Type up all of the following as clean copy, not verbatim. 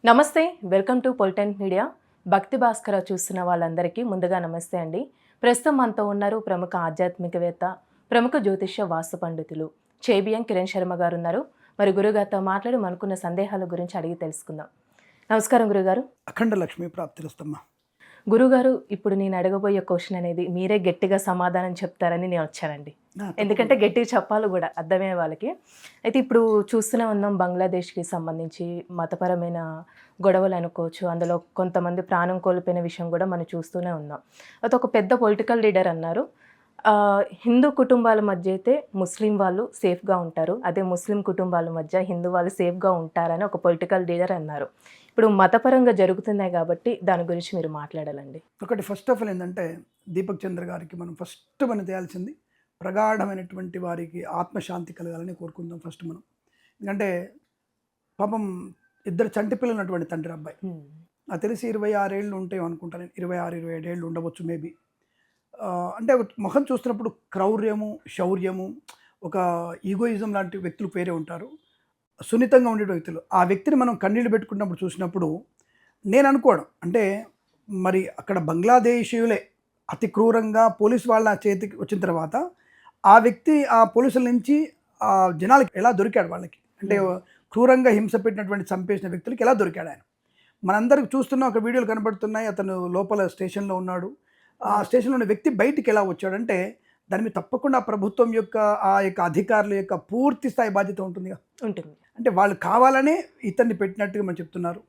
నమస్తే, welcome to పొలిటెంట్ media. భక్తి భాస్కర చూస్తున్న వాళ్ళందరికీ ముందుగా నమస్తే అండి. ప్రస్తుతం మనతో ఉన్నారు ప్రముఖ ఆధ్యాత్మికవేత్త, ప్రముఖ జ్యోతిష్య వాస్తు పండితులు చేబిఎన్ కిరణ్ శర్మ గారు ఉన్నారు. మరి గురుగారితో మాట్లాడి మనకున్న సందేహాల గురించి అడిగి తెలుసుకుందాం. నమస్కారం గురుగారు. అఖండ లక్ష్మీ ప్రాప్తిరస్తమ్మ. గురుగారు, ఇప్పుడు నేను అడగబోయే క్వశ్చన్ అనేది మీరే గట్టిగా సమాధానం చెప్తారని నేను వచ్చానండి. ఎందుకంటే గట్టిగా చెప్పాలి కూడా అర్థమయ్యే వాళ్ళకి. అయితే ఇప్పుడు చూస్తూనే ఉన్నాం, బంగ్లాదేశ్కి సంబంధించి మతపరమైన గొడవలు అనుకోవచ్చు, అందులో కొంతమంది ప్రాణం కోల్పోయిన విషయం కూడా మనం చూస్తూనే ఉన్నాం. అయితే ఒక పెద్ద పొలిటికల్ లీడర్ అన్నారు, హిందూ కుటుంబాల మధ్య అయితే ముస్లిం వాళ్ళు సేఫ్గా ఉంటారు, అదే ముస్లిం కుటుంబాల మధ్య హిందూ వాళ్ళు సేఫ్గా ఉంటారని ఒక పొలిటికల్ లీడర్ అన్నారు. ఇప్పుడు మతపరంగా జరుగుతున్నాయి కాబట్టి దాని గురించి మీరు మాట్లాడాలండి. ఒకటి ఫస్ట్ ఆఫ్ ఆల్ ఏంటంటే, దీపక్ చంద్ర గారికి మనం చేయాల్సింది ప్రగాఢమైనటువంటి వారికి ఆత్మశాంతి కలగాలని కోరుకుందాం ఫస్ట్ మనం. ఎందుకంటే పాపం ఇద్దరు చంటి పిల్లలు ఉన్నటువంటి తండ్రి అబ్బాయి, నాకు తెలిసి 26 ఏళ్ళు ఉంటాయి అనుకుంటాను, 26-27 ఏళ్ళు ఉండవచ్చు మేబీ. అంటే ముఖం చూస్తున్నప్పుడు క్రౌర్యము, శౌర్యము, ఒక ఈగోయిజం లాంటి వ్యక్తులు పేరే ఉంటారు, సున్నితంగా ఉండే వ్యక్తులు. ఆ వ్యక్తిని మనం కన్నీళ్ళు పెట్టుకున్నప్పుడు చూసినప్పుడు నేను అనుకోవడం అంటే, మరి అక్కడ బంగ్లాదేశీయులే అతి క్రూరంగా పోలీసు వాళ్ళ చేతికి వచ్చిన తర్వాత ఆ వ్యక్తి ఆ పోలీసుల నుంచి ఆ జనాలకి ఎలా దొరికాడు, వాళ్ళకి అంటే క్రూరంగా హింస పెట్టినటువంటి చంపేసిన వ్యక్తులకి ఎలా దొరికాడు ఆయన. మనందరికి చూస్తున్న ఒక వీడియోలు కనబడుతున్నాయి, అతను లోపల స్టేషన్లో ఉన్నాడు. ఆ స్టేషన్లో ఉన్న వ్యక్తి బయటికి ఎలా వచ్చాడంటే, దాని మీద తప్పకుండా ప్రభుత్వం యొక్క ఆ యొక్క అధికారుల యొక్క పూర్తి స్థాయి బాధ్యత ఉంటుందిగా. అంటే వాళ్ళు కావాలనే ఇతన్ని పెట్టినట్టుగా మనం చెప్తున్నారు.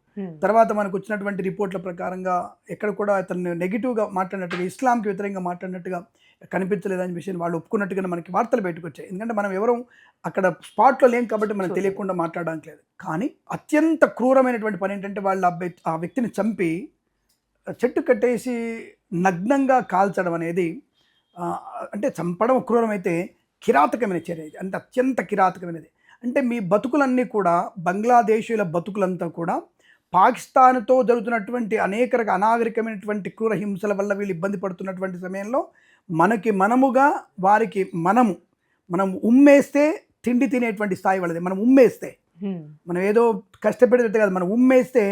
తర్వాత మనకు వచ్చినటువంటి రిపోర్ట్ల ప్రకారంగా ఎక్కడ కూడా అతన్ని నెగిటివ్గా మాట్లాడినట్టుగా, ఇస్లాంకి వ్యతిరేకంగా మాట్లాడినట్టుగా కనిపించలేదని విషయం వాళ్ళు ఒప్పుకున్నట్టుగా మనకి వార్తలు బయటకు వచ్చాయి. ఎందుకంటే మనం ఎవరూ అక్కడ స్పాట్లో లేం కాబట్టి మనం తెలియకుండా మాట్లాడడానికి లేదు. కానీ అత్యంత క్రూరమైనటువంటి పని ఏంటంటే, వాళ్ళు ఆ వ్యక్తిని చంపి చెట్టు కట్టేసి నగ్నంగా కాల్చడం అనేది, అంటే చంపడం క్రూరమైతే కిరాతకమైన చర్య ఇది, అంటే అత్యంత కిరాతకమైనది. అంటే మీ బతుకులన్నీ కూడా, బంగ్లాదేశీయుల బతుకులంతా కూడా పాకిస్తాన్తో జరుగుతున్నటువంటి అనేక అనాగరికమైనటువంటి క్రూర హింసల వల్ల వీళ్ళు ఇబ్బంది పడుతున్నటువంటి సమయంలో మనముగా వారికి మనం ఉమ్మేస్తే తిండి తినేటువంటి స్థాయి వాళ్ళది. మనం ఉమ్మేస్తే, మనం ఏదో కష్టపడేటట్టు కాదు, మనం ఉమ్మేస్తే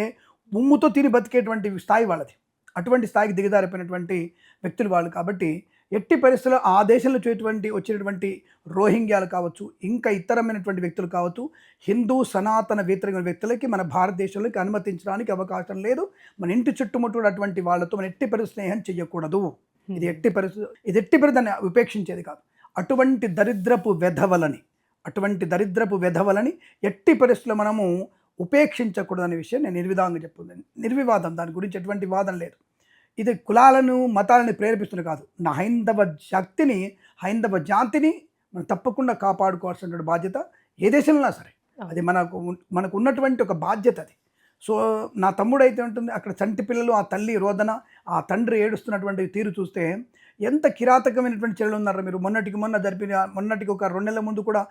ఉమ్ముతో తిని బతికేటువంటి స్థాయి వాళ్ళది. అటువంటి స్థాయికి దిగజారిపోయినటువంటి వ్యక్తులు వాళ్ళు. కాబట్టి ఎట్టి పరిస్థితుల్లో ఆ దేశంలో వచ్చినటువంటి రోహింగ్యాలు కావచ్చు, ఇంకా ఇతరమైనటువంటి వ్యక్తులు కావచ్చు, హిందూ సనాతన వ్యతిరేక వ్యక్తులకి మన భారతదేశంలోకి అనుమతించడానికి అవకాశం లేదు. మన ఇంటి చుట్టుముట్టు అటువంటి వాళ్ళతో మనం ఎట్టి పరిస్థితి స్నేహం చేయకూడదు. ఇది ఎట్టి పరిస్థితి దాన్ని ఉపేక్షించేది కాదు. అటువంటి దరిద్రపు వెధవలని ఎట్టి పరిస్థితుల్లో మనము ఉపేక్షించకూడదనే విషయం నేను నిర్వివాదం, దాని గురించి ఎటువంటి వాదన లేదు. ఇది కులాలను మతాలను ప్రేరేపిస్తున్న కాదు. నా హైందవ జాతిని మనం తప్పకుండా కాపాడుకోవాల్సినటువంటి బాధ్యత ఏ దేశంలో సరే, అది మనకు ఉన్నటువంటి ఒక బాధ్యత అది. సో నా తమ్ముడు అయితే ఉంటుంది, అక్కడ చంటి పిల్లలు, ఆ తల్లి రోదన, ఆ తండ్రి ఏడుస్తున్నటువంటి తీరు చూస్తే ఎంత కిరాతకమైనటువంటి చర్యలు ఉన్నారో మీరు. మొన్నటికి ఒక 2 నెలల ముందు కూడా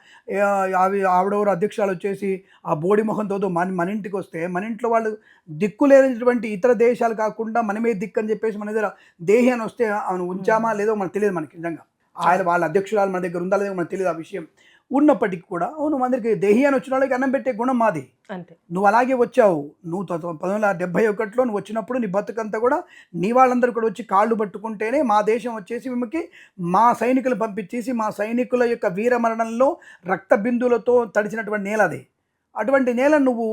ఆవిడెవరు అధ్యక్షురాలు వచ్చేసి ఆ బోడి మొహంతో మన ఇంటికి వస్తే, మన ఇంట్లో వాళ్ళు దిక్కు లేనటువంటి ఇతర దేశాలు కాకుండా మనమే దిక్కు అని చెప్పేసి మన దగ్గర దేహి అని వస్తే ఆమెను ఉంచామా లేదో మనకు తెలియదు. మనకి నిజంగా వాళ్ళ అధ్యక్షురాలు మన దగ్గర ఉందా లేదో మనకు తెలియదు ఆ విషయం. ఉన్నప్పటికీ కూడా అవును, అందరికి దేహి అని వచ్చిన వాళ్ళకి అన్నం పెట్టే గుణం మాది. అంతే, నువ్వు అలాగే వచ్చావు. నువ్వు 1971లో నువ్వు వచ్చినప్పుడు నీ బతుకంతా కూడా నీ వాళ్ళందరూ కూడా వచ్చి కాళ్ళు పట్టుకుంటేనే మా దేశం వచ్చేసి మిమ్మకి మా సైనికులు పంపించేసి, మా సైనికుల యొక్క వీరమరణంలో రక్త బిందువులతో తడిచినటువంటి నేల అది. అటువంటి నేల నువ్వు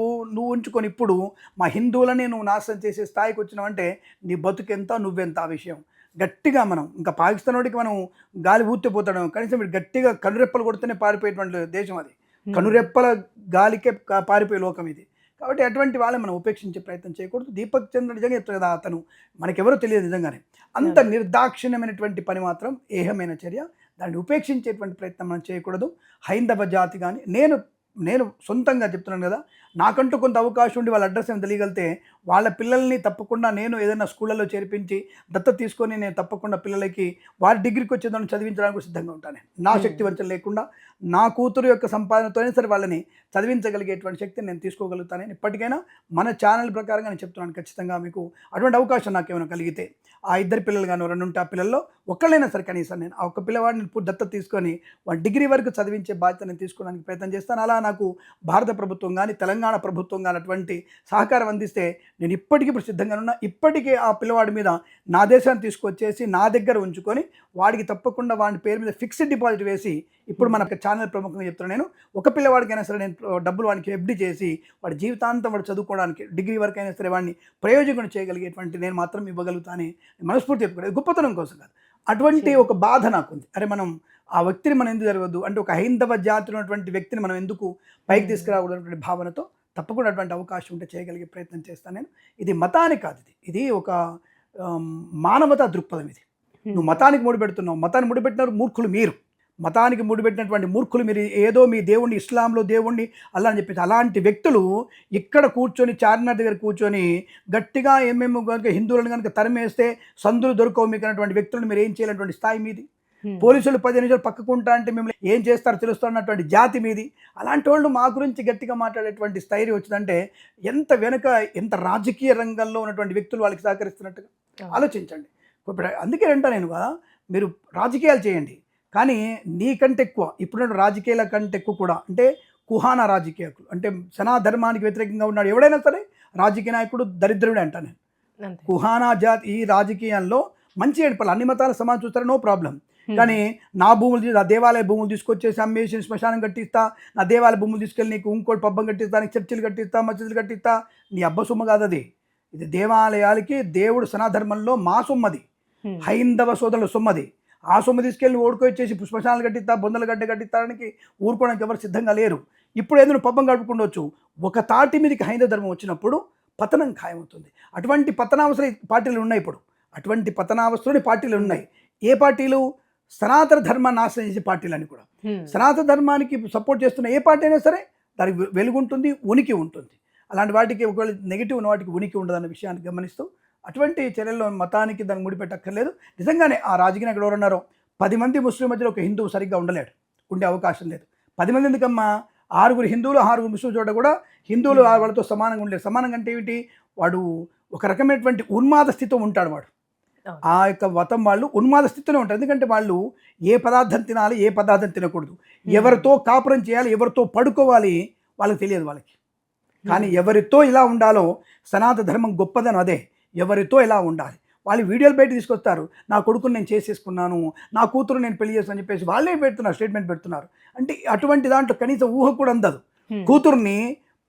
ఉంచుకొని ఇప్పుడు మా హిందువులని నువ్వు నాశనం చేసే స్థాయికి వచ్చినావంటే నీ బతుకెంత, నువ్వెంత ఆ విషయం. గట్టిగా మనం ఇంకా పాకిస్తాన్ వాడికి మనం గాలి ఊత్తిపోతాడు, కనీసం గట్టిగా కనురెప్పలు కొడితేనే పారిపోయేటువంటి దేశం అది. కనురెప్పల గాలికే పారిపోయే లోకం ఇది. కాబట్టి అటువంటి వాళ్ళని మనం ఉపేక్షించే ప్రయత్నం చేయకూడదు. దీపక్ చంద్ర నిజంగా చెప్తారు కదా, అతను మనకెవరో తెలియదు నిజంగానే. అంత నిర్దాక్షిణ్యమైనటువంటి పని మాత్రం, ఏహమైన చర్య, దాన్ని ఉపేక్షించేటువంటి ప్రయత్నం మనం చేయకూడదు. హైందవ జాతి కానీ, నేను సొంతంగా చెప్తున్నాను కదా, నాకంటూ కొంత అవకాశం ఉండి వాళ్ళ అడ్రస్ ఏమి తెలియగలితే వాళ్ళ పిల్లల్ని తప్పకుండా నేను ఏదైనా స్కూళ్ళలో చేర్పించి దత్తత తీసుకొని నేను తప్పకుండా పిల్లలకి వారి డిగ్రీకి వచ్చేదాన్ని చదివించడానికి సిద్ధంగా ఉంటాను. నా శక్తి వంచన లేకుండా నా కూతురు యొక్క సంపాదనతోనే సరే వాళ్ళని చదివించగలిగేటువంటి శక్తిని నేను తీసుకోగలుగుతానని ఇప్పటికైనా మన ఛానల్ ప్రకారంగా నేను చెప్తున్నాను. ఖచ్చితంగా మీకు అటువంటి అవకాశం నాకేమైనా కలిగితే ఆ ఇద్దరు పిల్లలు కానీ 2 ఉంటే ఆ పిల్లల్లో ఒక్కళ్ళైనా సరే కనీసం నేను ఆ ఒక్క పిల్లవాడిని దత్తత తీసుకొని వాడి డిగ్రీ వరకు చదివించే బాధ్యత నేను తీసుకోవడానికి ప్రయత్నం చేస్తాను. అలా నాకు భారత ప్రభుత్వం కానీ తెలంగాణ ప్రభుత్వం కానీ అటువంటి సహకారం అందిస్తే నేను ఇప్పటికీ ఇప్పుడు సిద్ధంగా ఉన్నా. ఇప్పటికే ఆ పిల్లవాడి మీద నా దేశాన్ని తీసుకొచ్చేసి నా దగ్గర ఉంచుకొని వాడికి తప్పకుండా వాడి పేరు మీద ఫిక్స్డ్ డిపాజిట్ వేసి ఇప్పుడు మన ఛానల్ ప్రముఖంగా చెప్తున్నాను. నేను ఒక పిల్లవాడికైనా సరే నేను డబ్బులు వాడికి ఎఫ్డి చేసి వాడి జీవితాంతం వాడు చదువుకోవడానికి డిగ్రీ వరకు అయినా సరే వాడిని ప్రయోజకుడు చేయగలిగేటువంటి నేను మాత్రం ఇవ్వగలుగుతానని మనస్ఫూర్తి చెప్పుకోలేదు, గొప్పతనం కోసం కాదు. అటువంటి ఒక బాధ నాకుంది. అరే మనం ఆ వ్యక్తిని మనం ఎందుకు జరగద్దు అంటే ఒక హైందవ జాతి ఉన్నటువంటి వ్యక్తిని మనం ఎందుకు పైకి తీసుకురాకూడదనేటువంటి భావనతో తప్పకుండా అటువంటి అవకాశం ఉంటే చేయగలిగే ప్రయత్నం చేస్తాను నేను. ఇది మతానికి కాదు, ఇది ఒక మానవతా దృక్పథం. ఇది నువ్వు మతానికి ముడిపెడుతున్నావు, మతాన్ని ముడిపెట్టినారు మూర్ఖులు మీరు, మతానికి ముడిపెట్టినటువంటి మూర్ఖులు మీరు. ఏదో మీ దేవుణ్ణి ఇస్లాంలో దేవుణ్ణి అల్లా అని చెప్పేసి అలాంటి వ్యక్తులు ఇక్కడ కూర్చొని చార్మినార్ దగ్గర కూర్చొని గట్టిగా ఏమేమో కనుక హిందువులను కనుక తరిమేస్తే సందులు దొరకవు మీకు అన్నటువంటి వ్యక్తులను మీరు ఏం చేయాలన్నటువంటి స్థాయి మీది. పోలీసులు 10 నిమిషాలు పక్కకుంటా అంటే మిమ్మల్ని ఏం చేస్తారో తెలుస్తారు అన్నటువంటి జాతి మీది. అలాంటి వాళ్ళు మా గురించి గట్టిగా మాట్లాడేటువంటి స్థైర్యం వచ్చిందంటే ఎంత వెనుక ఎంత రాజకీయ రంగంలో ఉన్నటువంటి వ్యక్తులు వాళ్ళకి సహకరిస్తున్నట్టుగా ఆలోచించండి. ఇప్పుడు అందుకే అంటా నేను కదా, మీరు రాజకీయాలు చేయండి కానీ నీకంటే ఎక్కువ ఇప్పుడున్న రాజకీయాల కంటే ఎక్కువ కూడా అంటే కుహానా రాజకీయాలు అంటే సనాధర్మానికి వ్యతిరేకంగా ఉన్నాడు ఎవడైనా సరే రాజకీయ నాయకుడు దరిద్రుడే అంటా నేను. కుహానా జాతి ఈ రాజకీయాల్లో మంచి ఏర్పాటు అన్ని మతాల సమాజం చూస్తారా, నో ప్రాబ్లం. కానీ నా భూములు ఆ దేవాలయ భూములు తీసుకొచ్చేసి అమ్మేసి శ్మశానం కట్టిస్తా, నా దేవాలయ భూములు తీసుకెళ్ళి నీకు ఇంకోటి పబ్బం కట్టిస్తా, నీకు చర్చిలు కట్టిస్తా, మసీదులు కట్టిస్తా, నీ అబ్బ సొమ్ము కాదు అది. ఇది దేవాలయాలకి దేవుడు సనాధర్మంలో మా సొమ్మది, హైందవ సోదరుల సొమ్మది. ఆ సొమ్ము తీసుకెళ్ళి ఓడుకొచ్చేసి శ్మశానాలు కట్టిస్తా, బొందల గడ్డ కట్టిస్తానికి ఊరుకోవడానికి ఎవరు సిద్ధంగా లేరు. ఇప్పుడు ఏదైనా పబ్బం గడుపుకుండవచ్చు. ఒక తాటి మీదకి హైందవ ధర్మం వచ్చినప్పుడు పతనం ఖాయమవుతుంది. అటువంటి పతనావసర పార్టీలు ఉన్నాయి. ఇప్పుడు అటువంటి పతనావస్థలోని పార్టీలు ఉన్నాయి. ఏ పార్టీలు? సనాతన ధర్మాన్ని నాశనం చేసే పార్టీలని కూడా. సనాతన ధర్మానికి సపోర్ట్ చేస్తున్న ఏ పార్టీ అయినా సరే దానికి వెలుగుంటుంది, ఉనికి ఉంటుంది. అలాంటి వాటికి ఒకవేళ నెగిటివ్ ఉన్న వాటికి ఉనికి ఉండదన్న విషయాన్ని గమనిస్తూ అటువంటి చర్యల్లో మతానికి దాన్ని ముడిపెట్టక్కర్లేదు. నిజంగానే ఆ రాజకీయ నాయకుడు ఎవరున్నారో 10 మంది ముస్లిం మధ్యలో ఒక హిందువు సరిగ్గా ఉండలేడు, ఉండే అవకాశం లేదు. 10 మంది ఎందుకమ్మా, 6 హిందువులు 6 ముస్లిం చోట కూడా హిందువులు వాళ్ళతో సమానంగా ఉండలేదు. సమానంగా అంటే ఏమిటి? వాడు ఒక రకమైనటువంటి ఉన్మాద స్థితిలో ఉంటాడు. వాడు ఆ యొక్క మతం వాళ్ళు ఉన్మాద స్థితిలో ఉంటారు. ఎందుకంటే వాళ్ళు ఏ పదార్థం తినాలి, ఏ పదార్థం తినకూడదు, ఎవరితో కాపురం చేయాలి, ఎవరితో పడుకోవాలి వాళ్ళకి తెలియదు వాళ్ళకి. కానీ ఎవరితో ఇలా ఉండాలో సనాతన ధర్మం గొప్పదని అదే, ఎవరితో ఎలా ఉండాలి. వాళ్ళు వీడియోలు బయట తీసుకొస్తారు, నా కొడుకుని నేను చేసేసుకున్నాను, నా కూతురు నేను పెళ్లి చేస్తాను అని చెప్పేసి వాళ్ళే పెడుతున్నారు, స్టేట్మెంట్ పెడుతున్నారు. అంటే అటువంటి దాంట్లో కనీసం ఊహ కూడా అందదు. కూతుర్ని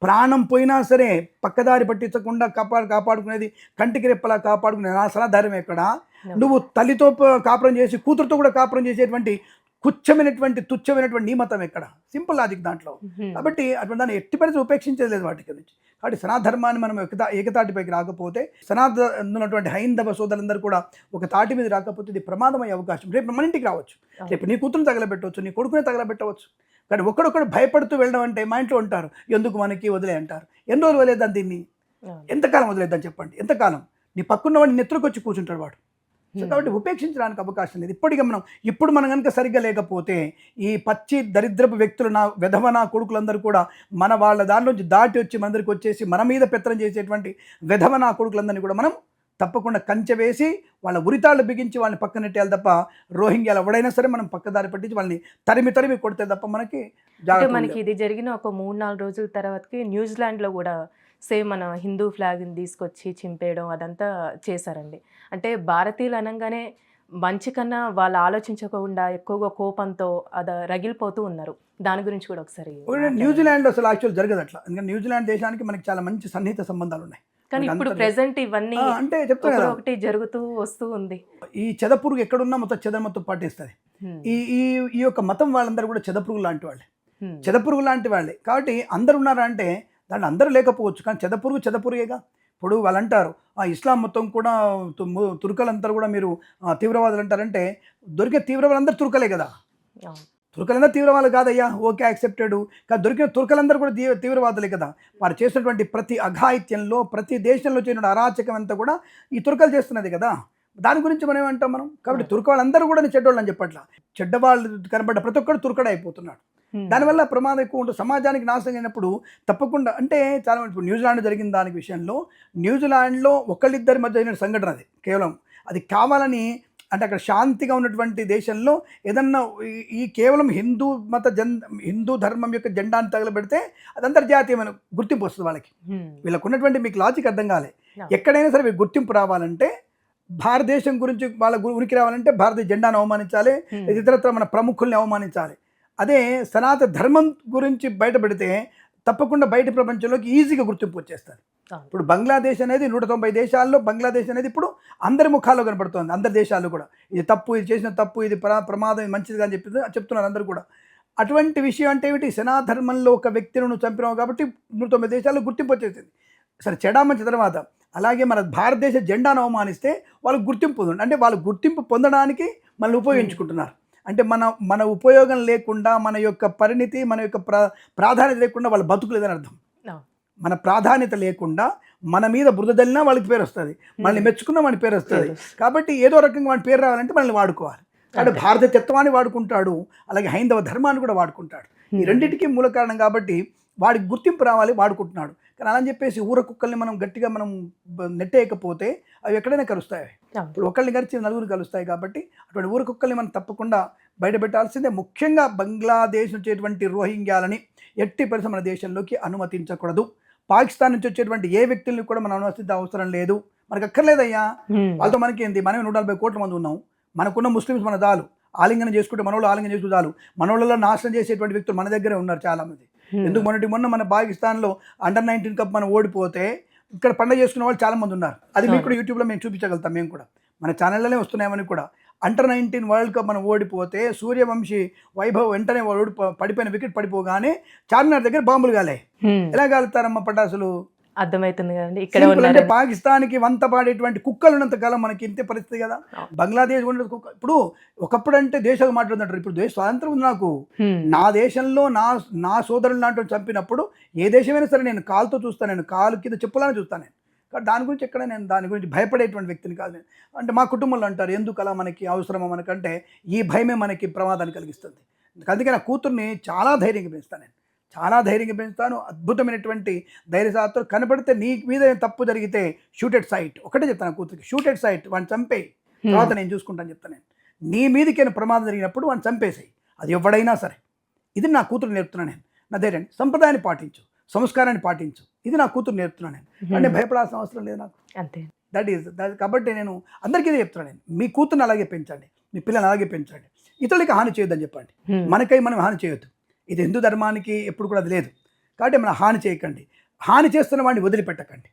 ప్రాణం పోయినా సరే పక్కదారి పట్టించకుండా కాపాడుకునేది, కంటికి రెప్పలా కాపాడుకునేది నా సలహాదారం ఎక్కడ? నువ్వు తల్లితో కాపురం చేసి కూతురుతో కూడా కాపురం చేసేటువంటి తుచ్చమైనటువంటి నీ మతం ఎక్కడ? సింపుల్ లాజిక్ దాంట్లో. కాబట్టి అటువంటి దాన్ని ఎట్టి పరిస్థితి ఉపేక్షించేది లేదు వాటికి నుంచి. కాబట్టి సనాధర్మాన్ని మనం ఏకతాటిపైకి రాకపోతే, సనాతనటువంటి హైందవ సోదరులందరూ కూడా ఒక తాటి మీద రాకపోతే ఇది ప్రమాదమయ్యే అవకాశం. రేపు మన ఇంటికి రావచ్చు, రేపు నీ కూతురుని తగలబెట్టవచ్చు, నీ కొడుకుని తగలబెట్టవచ్చు. కానీ ఒకడొకడు భయపడుతూ వెళ్ళడం అంటే మా ఇంట్లో ఉంటారు, ఎందుకు మనకి వదిలే అంటారు. ఎన్ని రోజులు వదిలేద్దాం దీన్ని? ఎంతకాలం వదిలేద్దాం చెప్పండి? ఎంతకాలం? నీ పక్కన్నవాడిని నెత్తురుకు వచ్చి కూర్చుంటాడు వాడు. సో కాబట్టి ఉపేక్షించడానికి అవకాశం లేదు. ఇప్పుడు మనం కనుక సరిగ్గా లేకపోతే ఈ పచ్చి దరిద్రపు వ్యక్తులు, నా వెధవ నా కొడుకులందరూ కూడా మన వాళ్ళ దానిలోంచి దాటి వచ్చి మన దగ్గరికి వచ్చేసి మన మీద పెత్తనం చేసేటువంటి వెధవ నా కొడుకులందరినీ కూడా మనం తప్పకుండా కంచె వేసి వాళ్ళ ఉరితాళ్ళు బిగించి వాళ్ళని పక్కన నెట్టేయాలి తప్ప, రోహింగ్యాలు ఎవడైనా సరే మనం పక్కదారి పట్టించి వాళ్ళని తరిమి కొడితే తప్ప మనకి ఇది జరిగిన ఒక 3-4 రోజుల తర్వాతకి న్యూజిలాండ్లో కూడా సేమ్ మన హిందూ ఫ్లాగ్ని తీసుకొచ్చి చింపేయడం అదంతా చేశారండి. అంటే భారతీయులు అనగానే మంచి కన్నా వాళ్ళు ఆలోచించకుండా ఎక్కువగా కోపంతో అది రగిలిపోతూ ఉన్నారు. దాని గురించి కూడా ఒకసారి. న్యూజిలాండ్ అసలు యాక్చువల్ జరగదు అట్లా, ఎందుకంటే న్యూజిలాండ్ దేశానికి మనకి చాలా మంచి సన్నిహిత సంబంధాలు ఉన్నాయి. కానీ ఇప్పుడు ప్రెసెంట్ ఇవన్నీ అంటే చెప్తాను ఒకటి జరుగుతూ వస్తూ ఉంది. ఈ చెదపురుగు ఎక్కడున్నా మొత్తం పట్టేస్తుంది. ఈ యొక్క మతం వాళ్ళందరూ కూడా చెదపురుగు లాంటి వాళ్ళే, చెదపురుగు లాంటి వాళ్ళే. కాబట్టి అందరు ఉన్నారా అంటే దాంట్లో అందరూ లేకపోవచ్చు, కానీ చెదపురుగేగా. ఇప్పుడు వాళ్ళు అంటారు ఇస్లాం మొత్తం కూడా తుర్కలందరూ కూడా మీరు తీవ్రవాదులు అంటారంటే, దొరికే తీవ్రవాదులందరూ తుర్కలే కదా. తుర్కలందరూ తీవ్రవాదులు కాదయ్యా, ఓకే యాక్సెప్టెడ్. కానీ దొరికిన తుర్కలందరూ కూడా తీవ్రవాదులే కదా. వారు చేసినటువంటి ప్రతి అఘాయిత్యంలో, ప్రతి దేశంలో చేసిన అరాచకం అంతా కూడా ఈ తుర్కలు చేస్తున్నది కదా. దాని గురించి మనం ఏమంటాం మనం? కాబట్టి తుర్క వాళ్ళందరూ కూడా చెడ్డవాళ్ళు అని చెప్పట్లా. చెడ్డవాళ్ళు కనబడ్డ ప్రతి ఒక్కరు తుర్కడే అయిపోతున్నాడు. దానివల్ల ప్రమాదం ఎక్కువ ఉంటుంది, సమాజానికి నాశనం అయినప్పుడు తప్పకుండా. అంటే చాలా ఇప్పుడు న్యూజిలాండ్ జరిగిన దానికి విషయంలో, న్యూజిలాండ్లో ఒకళ్ళిద్దరి మధ్య జరిగిన సంఘటన అది, కేవలం అది కావాలని, అంటే అక్కడ శాంతిగా ఉన్నటువంటి దేశంలో ఏదన్నా ఈ కేవలం హిందూ ధర్మం యొక్క జెండాను తగలబెడితే అది అంతర్జాతీయమైన గుర్తింపు వస్తుంది వాళ్ళకి. వీళ్ళకు ఉన్నటువంటి మీకు లాజిక్ అర్థం కాలే. ఎక్కడైనా సరే మీకు గుర్తింపు రావాలంటే, భారతదేశం గురించి వాళ్ళ ఉనికి రావాలంటే భారతీయ జెండాను అవమానించాలి, ఇతరత్ర మన ప్రముఖుల్ని అవమానించాలి. అదే సనాతన ధర్మం గురించి బయటపెడితే తప్పకుండా బయట ప్రపంచంలోకి ఈజీగా గుర్తింపు వచ్చేస్తారు. ఇప్పుడు బంగ్లాదేశ్ అనేది 190 దేశాల్లో బంగ్లాదేశ్ అనేది ఇప్పుడు అందరి ముఖాల్లో కనపడుతుంది, అందరి దేశాల్లో కూడా. ఇది తప్పు, ఇది చేసిన తప్పు, ఇది ప్రమాదం, ఇది మంచిది అని చెప్తున్నారు అందరూ కూడా. అటువంటి విషయం అంటే ఏమిటి, సనాధర్మంలో ఒక వ్యక్తిని నువ్వు చంపినావు కాబట్టి 190 దేశాల్లో గుర్తింపు వచ్చేసింది. సరే, చెడా మంచి తర్వాత అలాగే మన భారతదేశ జెండాను అవమానిస్తే వాళ్ళకి గుర్తింపు ఉంది. అంటే వాళ్ళు గుర్తింపు పొందడానికి మనల్ని ఉపయోగించుకుంటున్నారు. అంటే మన ఉపయోగం లేకుండా, మన యొక్క పరిణితి, మన యొక్క ప్రాధాన్యత లేకుండా వాళ్ళ బతుకులేదని అర్థం. మన ప్రాధాన్యత లేకుండా మన మీద బురద జల్లినా వాళ్ళకి పేరు వస్తుంది, మనల్ని మెచ్చుకున్నా మన పేరు వస్తుంది. కాబట్టి ఏదో రకంగా మన పేరు రావాలంటే మనల్ని వాడుకోవాలి. అంటే భారతీయ తత్వాన్ని వాడుకుంటాడు, అలాగే హైందవ ధర్మాన్ని కూడా వాడుకుంటాడు. ఈ రెండింటికి మూల కారణం కాబట్టి వాడికి గుర్తింపు రావాలి, వాడుకుంటున్నాడు. కానీ అలా అని చెప్పేసి ఊర కుక్కల్ని మనం గట్టిగా మనం నెట్టేయకపోతే అవి ఎక్కడైనా కలుస్తాయి. ఇప్పుడు ఒకళ్ళని కలిసి నలుగురు కలుస్తాయి. కాబట్టి అటువంటి ఊర కుక్కల్ని మనం తప్పకుండా బయటపెట్టాల్సిందే. ముఖ్యంగా బంగ్లాదేశ్ వచ్చేటువంటి రోహింగ్యాలని ఎట్టి పరిస్థితి మన దేశంలోకి అనుమతించకూడదు. పాకిస్తాన్ నుంచి వచ్చేటువంటి ఏ వ్యక్తుల్ని కూడా మనం అనుమతించే అవసరం లేదు. మనకు అక్కర్లేదయ్యా, వాళ్ళతో మనకి ఏంది, మనమే 140 కోట్ల మంది ఉన్నాం, మనకున్న ముస్లిమ్స్ మన చాలు, ఆలింగనం చేసుకుంటే మనోళ్ళు ఆలింగనం చేసుకుంటే చాలు. మనోళ్ళలో నాశనం చేసేటువంటి వ్యక్తులు మన దగ్గరే ఉన్నారు చాలామంది. ఎందుకు మొన్న మన పాకిస్తాన్లో అండర్-19 కప్ మనం ఓడిపోతే ఇక్కడ పండుగ చేసుకునే వాళ్ళు చాలామంది ఉన్నారు. అది మీకు కూడా యూట్యూబ్లో మేము చూపించగలుగుతాం, మేము కూడా మన ఛానల్లోనే వస్తున్నాయని కూడా. అండర్-19 వరల్డ్ కప్ మనం ఓడిపోతే సూర్యవంశీ వైభవ్ వెంటనే పడిపోయిన వికెట్ పడిపోగానే చార్మినార్ దగ్గర బాంబులు గాలే. ఎలా కాలుతారమ్మా పటాసులు? అర్థమవుతుంది కదండి. ఇక్కడ పాకిస్తాన్కి వంత పాడేటువంటి కుక్కలు ఉన్నంత కాలం మనకి ఇంతే పరిస్థితి కదా. బంగ్లాదేశ్ కుక్క ఇప్పుడు ఒకప్పుడు అంటే దేశాలు మాట్లాడుతుంటారు, ఇప్పుడు దేశ స్వాతంత్రం ఉంది నాకు. నా దేశంలో నా సోదరులు నాటి చంపినప్పుడు ఏ దేశమైనా సరే నేను కాలుతో చూస్తాను, నేను కాలు కింద చెప్పులని చూస్తాను నేను. కానీ దాని గురించి ఎక్కడ నేను దాని గురించి భయపడేటువంటి వ్యక్తిని కాదు నేను. అంటే మా కుటుంబంలో అంటారు, ఎందుకు అలా మనకి అవసరమా మనకంటే ఈ భయమే మనకి ప్రమాదాన్ని కలిగిస్తుంది. అందుకే నా కూతుర్ని చాలా ధైర్యంగా పెంచుతాను నేను, చాలా ధైర్యంగా పెంచుతాను. అద్భుతమైనటువంటి ధైర్యశాస్త్రం. కనపడితే నీ మీద తప్పు జరిగితే షూటెడ్ సైట్ ఒకటే చెప్తాను కూతురికి, షూటెడ్ సైట్, వాడిని చంపేయి, తర్వాత నేను చూసుకుంటాను చెప్తాను నేను. నీ మీదకైనా ప్రమాదం జరిగినప్పుడు వాడిని చంపేసాయి, అది ఎవడైనా సరే. ఇది నా కూతురు నేర్పుతున్నాను నేను. నా ధైర్యాన్ని, సంప్రదాయాన్ని పాటించు, సంస్కారాన్ని పాటించు, ఇది నా కూతురు నేర్పుతున్నాను నేను. అంటే భయపడాల్సిన అవసరం లేదు నాకు. అంతే, దట్ కాబట్టి నేను అందరికీ ఇదే చెప్తున్నాను నేను. మీ కూతుర్ని అలాగే పెంచండి, మీ పిల్లల్ని అలాగే పెంచండి. ఇతరులకి హాని చేయొద్దని చెప్పండి, మనకై మనం హాని చేయొద్దు. ఇది హిందూ ధర్మానికి ఎప్పుడు కూడా అది లేదు. కాబట్టి మనం హాని చేయకండి, హాని చేస్తున్న వాడిని వదిలిపెట్టకండి.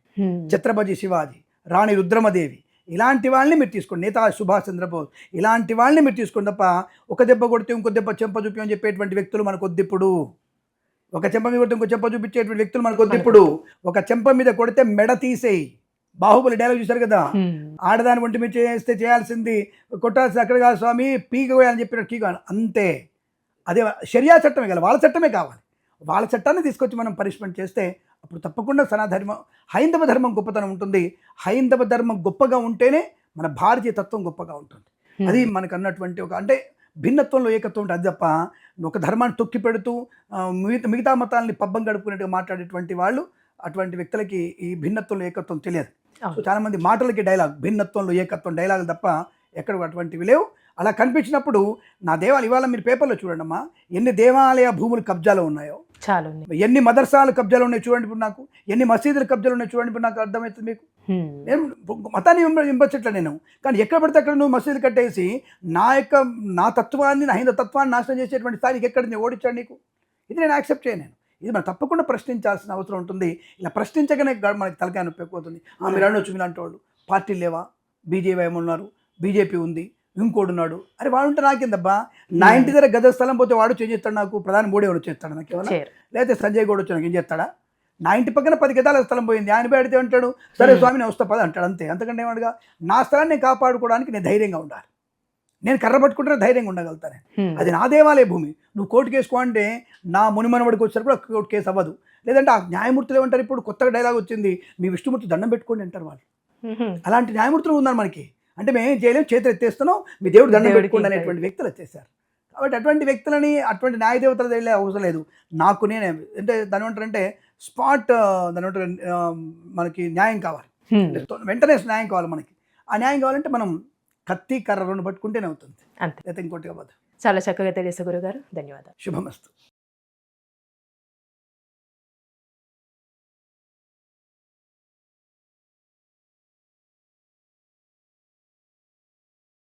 ఛత్రపతి శివాజీ, రాణి రుద్రమదేవి, ఇలాంటి వాళ్ళని మీరు తీసుకోండి. నేతాజీ సుభాష్ చంద్రబోస్, ఇలాంటి వాళ్ళని మీరు తీసుకోండి తప్ప ఒక దెబ్బ కొడితే ఇంకో దెబ్బ చెంప చూపి అని చెప్పేటువంటి వ్యక్తులు మనకు వద్దు ఇప్పుడు. ఒక చెంప మీద కొడితే ఇంకో చెంప చూపించేటువంటి వ్యక్తులు మనకు వద్దు ఇప్పుడు. ఒక చెంప మీద కొడితే మెడ తీసేయి. బాహుబలి డైలాగ్ చూశారు కదా, ఆడదాని ఒంటి మీద చేస్తే చేయాల్సింది కొట్టాల్సింది అక్కడ కాదు స్వామి, పీక కోయాలని చెప్పినట్టు పీక, అంతే. అదే షరియా చట్టమే కదా, వాళ్ళ చట్టమే కావాలి. వాళ్ళ చట్టాన్ని తీసుకొచ్చి మనం పనిష్మెంట్ చేస్తే అప్పుడు తప్పకుండా సనాధర్మం, హైందవ ధర్మం గొప్పతనం ఉంటుంది. హైందవ ధర్మం గొప్పగా ఉంటేనే మన భారతీయ తత్వం గొప్పగా ఉంటుంది. అది మనకు అన్నటువంటి ఒక, అంటే భిన్నత్వంలో ఏకత్వం ఉంటుంది. అది తప్ప ఒక ధర్మాన్ని తొక్కి పెడుతూ మిగతా మతాలని పబ్బం గడుపుకున్నట్టుగా మాట్లాడేటువంటి వాళ్ళు, అటువంటి వ్యక్తులకి ఈ భిన్నత్వంలో ఏకత్వం తెలియదు. సో చాలామంది మాటలకి డైలాగ్, భిన్నత్వంలో ఏకత్వం డైలాగులు తప్ప ఎక్కడ అటువంటివి లేవు. అలా కనిపించినప్పుడు నా దేవాలయం, ఇవాళ మీరు పేపర్లో చూడండి అమ్మా, ఎన్ని దేవాలయ భూములు కబ్జాలో ఉన్నాయో, చాలా ఎన్ని మదర్సాలు కబ్జాలు ఉన్నాయి చూడండి ఇప్పుడు నాకు, ఎన్ని మసీదులు కబ్జాలు ఉన్నాయి చూడండి ఇప్పుడు నాకు అర్థమవుతుంది మీకు. నేను మతాన్ని వింపచ్చట్లే నేను, కానీ ఎక్కడ పడితే అక్కడ నువ్వు మసీదులు కట్టేసి నా తత్వాన్ని, నా హిందూ తత్వాన్ని నాశనం చేసేటువంటి స్థాయికి ఎక్కడ నేను ఓడించాను నీకు? ఇది నేను యాక్సెప్ట్ చేయను. ఇది మనం తప్పకుండా ప్రశ్నించాల్సిన అవసరం ఉంటుంది. ఇలా ప్రశ్నించగానే మనకి తలకాయ నొప్పి ఎక్కువవుతుంది. మీరు అనొచ్చు, మీలాంటి వాళ్ళు పార్టీలు లేవా, బీజేపీ ఉన్నారు, బీజేపీ ఉంది, ఇంకోడు ఉన్నాడు, అరే వాడు ఉంటే నాకేందబ్బా, నా ఇంటి దగ్గర గజ స్థలం పోతే వాడు చేంజ్ చేస్తాడు, నాకు ప్రధాని మోడీ ఎవరు చేస్తాడు నాకు ఏమన్నా, లేకపోతే సంజయ్ గౌడ్ వచ్చి నాకు ఏం చేస్తాడా? నా ఇంటి పక్కన 10 గజాల స్థలం పోయింది, ఆయన పెడితే అంటాడు సరే స్వామి నేను వస్తా పద అంటాడు, అంతే. అంతకంటే ఏమనగా నా స్థలాన్ని నేను కాపాడుకోవడానికి నేను ధైర్యంగా ఉండాలి, నేను కర్ర పట్టుకుంటే ధైర్యంగా ఉండగలుగుతాను. అది నా దేవాలయ భూమి, నువ్వు కోర్టు కేసుకో అంటే నా మునిమనబడికి వచ్చారు కూడా కోర్టు కేసు అవ్వదు. లేదంటే ఆ న్యాయమూర్తులు ఏమంటారు, ఇప్పుడు కొత్తగా డైలాగ్ వచ్చింది, మీ విష్ణుమూర్తి దండం పెట్టుకోండి అంటారు వాళ్ళు. అలాంటి న్యాయమూర్తులు ఉన్నారు మనకి. అంటే మేము ఏం చేయలేము, చేతులు ఎత్తేస్తున్నాం, మీ దేవుడు దండం పెట్టుకోండి అనేటువంటి వ్యక్తులు వచ్చేసారు. కాబట్టి అటువంటి వ్యక్తులని అటువంటి న్యాయ దేవతలు వెళ్ళే అవసరం లేదు. నాకు నేనే అంటే దాని ఏమంటారంటే స్పాట్ దాని ఏమంటారు మనకి న్యాయం కావాలి, వెంటనే న్యాయం కావాలి మనకి. ఆ న్యాయం కావాలంటే మనం కత్తి కర్ర రెండు పట్టుకుంటేనే అవుతుంది, అంతే. లేకపోతే ఇంకోటి అవ్వదు. చాలా చక్కగా తెలియదు గురుగారు, ధన్యవాదాలు. శుభమస్తు.